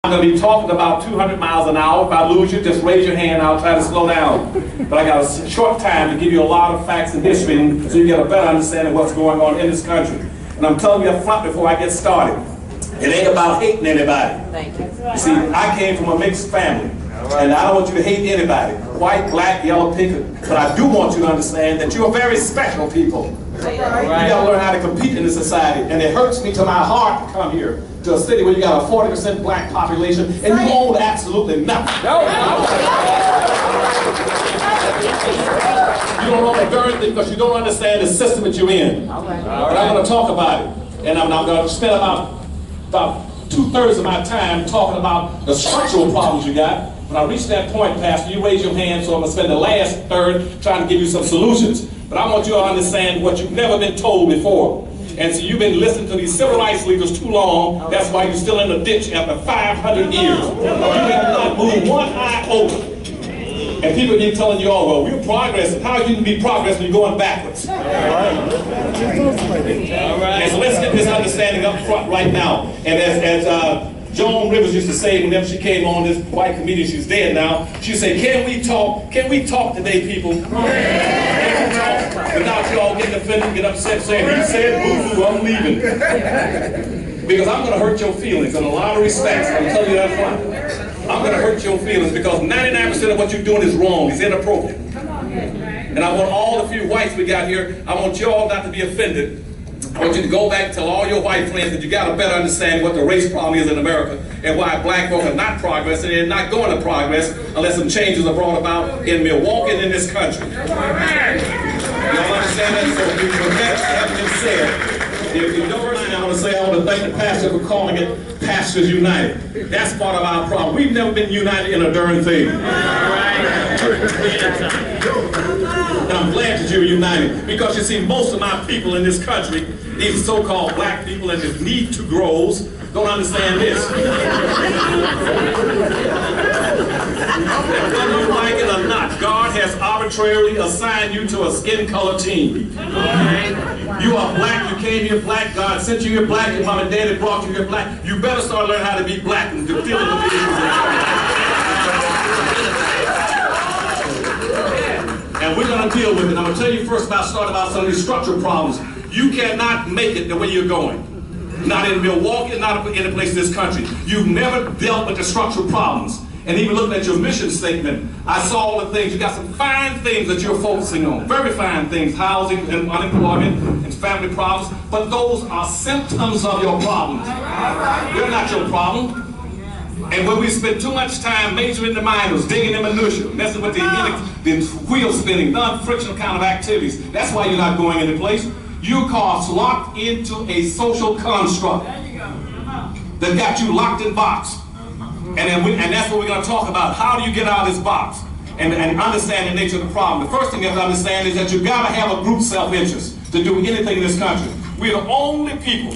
I'm going to be talking about 200 miles an hour. If I lose you, just raise your hand. I'll try to slow down. But I got a short time to give you a lot of facts and history so you get a better understanding of what's going on in this country. And I'm telling you up front before I get started, it ain't about hating anybody. Thank you. You see, I came from a mixed family. And I don't want you to hate anybody, white, black, yellow, pink, but I do want you to understand that you are very special people. You got to learn how to compete in this society, and it hurts me to my heart to come here to a city where you got a 40% black population, and you own absolutely nothing. You don't own a darn thing because you don't understand the system that you're in. But I'm going to talk about it, and I'm going to spend about 2/3 of my time talking about the structural problems you got. When I reach that point, Pastor, you raise your hand, so I'm going to spend the last third trying to give you some solutions. But I want you to understand what you've never been told before. And so you've been listening to these civil rights leaders too long. That's why you're still in the ditch after 500 years. You have not moved one iota. And people keep telling you, oh, well, we're progressing. How you can be progressing when you're going backwards? All right. And so let's get this understanding up front right now. And as Joan Rivers used to say whenever she came on, this white comedian, she's dead now, she'd say, can we talk today, people? Can we talk? Without you all getting offended, get upset, saying, he said, boo-boo, I'm leaving. Because I'm going to hurt your feelings in a lot of respects. I'm telling you that front. I'm going to hurt your feelings because 99% of what you're doing is wrong. It's inappropriate. And I want all the few whites we got here, I want you all not to be offended. I want you to go back and tell all your white friends that you got to better understand what the race problem is in America and why black folk are not progressing and not going to progress unless some changes are brought about in Milwaukee and in this country. You all understand that? So with that having been said, if you don't mind, I want to say I want to thank the pastor for calling it Pastors United. That's part of our problem. We've never been united in a darn thing. And I'm glad that you're united because you see most of my people in this country, these so-called black people and these need to grows, don't understand this. Whether you like it or not, God has arbitrarily assigned you to a skin color team. You are black, you came here black, God sent you here black, your mom and daddy brought you here black. You better start learning how to be black and to feel the And we're going to deal with it. I'm going to tell you first start about some of these structural problems. You cannot make it the way you're going. Not in Milwaukee, not in any place in this country. You've never dealt with the structural problems. And even looking at your mission statement, I saw all the things. You got some fine things that you're focusing on. Very fine things. Housing and unemployment and family problems. But those are symptoms of your problems. They're not your problem. And when we spend too much time majoring the minors, digging in minutia, messing with the wheel spinning, non-frictional kind of activities, that's why you're not going into place. You're locked into a social construct that got you locked in box. And that's what we're going to talk about. How do you get out of this box and understand the nature of the problem? The first thing you have to understand is that you've got to have a group self-interest to do anything in this country. We're the only people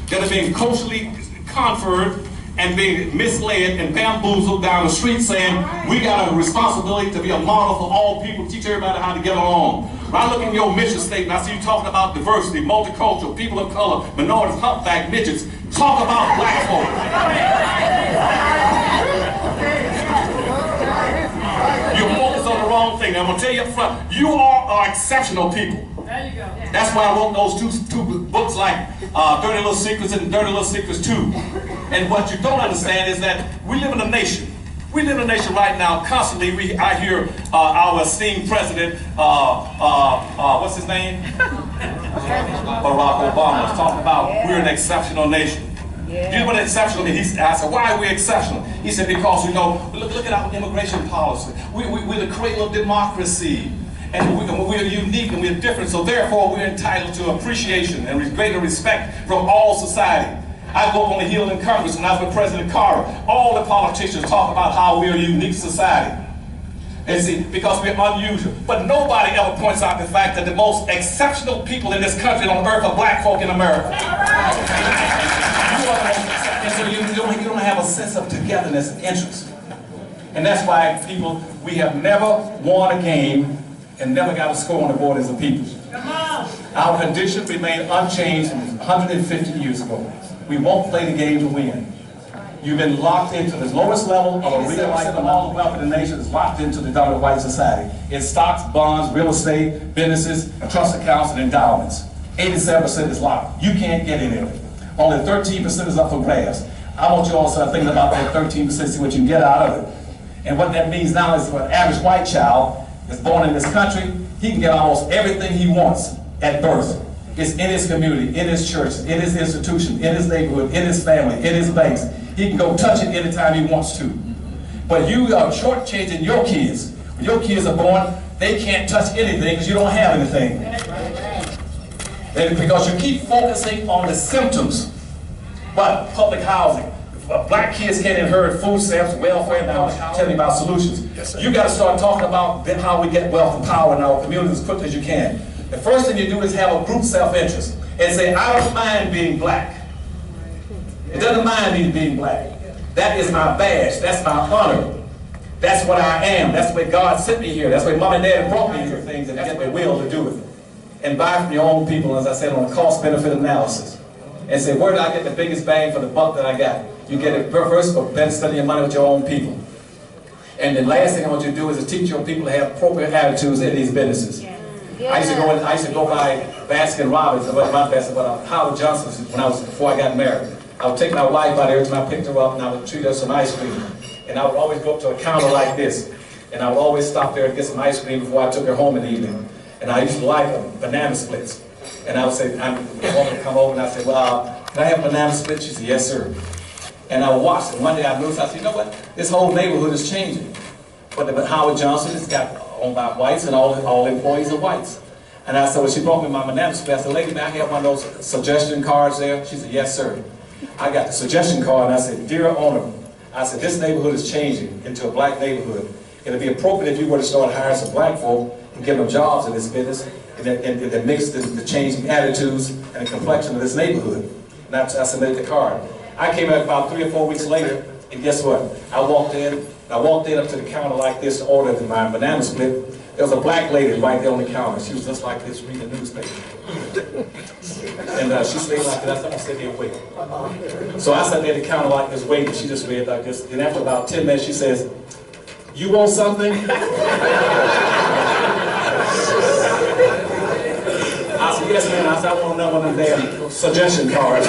that are being culturally conferred and being misled and bamboozled down the street saying, we got a responsibility to be a model for all people, teach everybody how to get along. When I look in your mission statement, I see you talking about diversity, multicultural, people of color, minorities, humpback, midgets. Talk about black folk. You're focused on the wrong thing. I'm going to tell you up front, you are exceptional people. There you go. That's why I wrote those two books like Dirty Little Secrets and Dirty Little Secrets 2. And what you don't understand is that we live in a nation. We live in a nation right now, constantly, I hear our esteemed president, what's his name? Barack Obama, talking about we're an exceptional nation. You know what exceptional is? I said, why are we exceptional? He said, because, you know, look at our immigration policy. We're the cradle of democracy. And we're unique and we're different, so therefore we're entitled to appreciation and greater respect from all society. I go up on the Hill in Congress when I was with President Carter. All the politicians talk about how we're a unique society. And see, because we're unusual. But nobody ever points out the fact that the most exceptional people in this country on earth are black folk in America. And so you don't have a sense of togetherness and interest. And that's why we have never won a game and never got a score on the board as a people. Our condition remained unchanged from 150 years ago. We won't play the game to win. You've been locked into the lowest level of a real life of all the wealth of the nation is locked into the dominant white society. It's stocks, bonds, real estate, businesses, trust accounts, and endowments. 87% is locked. You can't get any of it. Only 13% is up for grabs. I want you all to start thinking about that 13%, see what you can get out of it. And what that means now is for an average white child that's born in this country, he can get almost everything he wants at birth. It's in his community, in his church, in his institution, in his neighborhood, in his family, in his banks. He can go touch it anytime he wants to. But you are shortchanging your kids. When your kids are born, they can't touch anything because you don't have anything. And because you keep focusing on the symptoms. But public housing, black kids can't inherit food stamps, welfare, and I'm telling you about solutions. Yes, you got to start talking about how we get wealth and power in our communities as quickly as you can. The first thing you do is have a group self-interest and say, I don't mind being black. It doesn't mind me being black. That is my badge. That's my honor. That's what I am. That's the way God sent me here. That's the way Mom and Dad brought me here things and get their will to do it. And buy from your own people, as I said, on a cost-benefit analysis. And say, where do I get the biggest bang for the buck that I got? You get it first for spending your money with your own people. And the last thing I want you to do is to teach your people to have appropriate attitudes in these businesses. I used to go by Baskin Robbins, Howard Johnson's before I got married. I would take my wife out every time I picked her up and I would treat her some ice cream. And I would always go up to a counter like this. And I would always stop there and get some ice cream before I took her home in the evening. And I used to like banana splits. And I would say, the woman would come over and I'd say, well, can I have a banana split? She'd say, yes, sir. And I would watch it. One day I noticed, I said, you know what? This whole neighborhood is changing. But Howard Johnson is owned by whites and all employees are whites. And I said, well, she brought me my banana split. I said, lady, may I have one of those suggestion cards there? She said, yes, sir. I got the suggestion card and I said, dear owner, I said, this neighborhood is changing into a black neighborhood. It'd be appropriate if you were to start hiring some black folk and give them jobs in this business and then mix the changing attitudes and the complexion of this neighborhood. And I submitted the card. I came out about 3 or 4 weeks later, and guess what? I walked in up to the counter like this to order my banana split. There was a black lady right there on the counter. She was just like this reading the newspaper. And she stayed like that. I said, I'm sitting here waiting. So I sat there at the counter like this waiting. She just read like this. And after about 10 minutes, she says, you want something? I said, yes, man. I said, I want another one of them damn suggestion cards.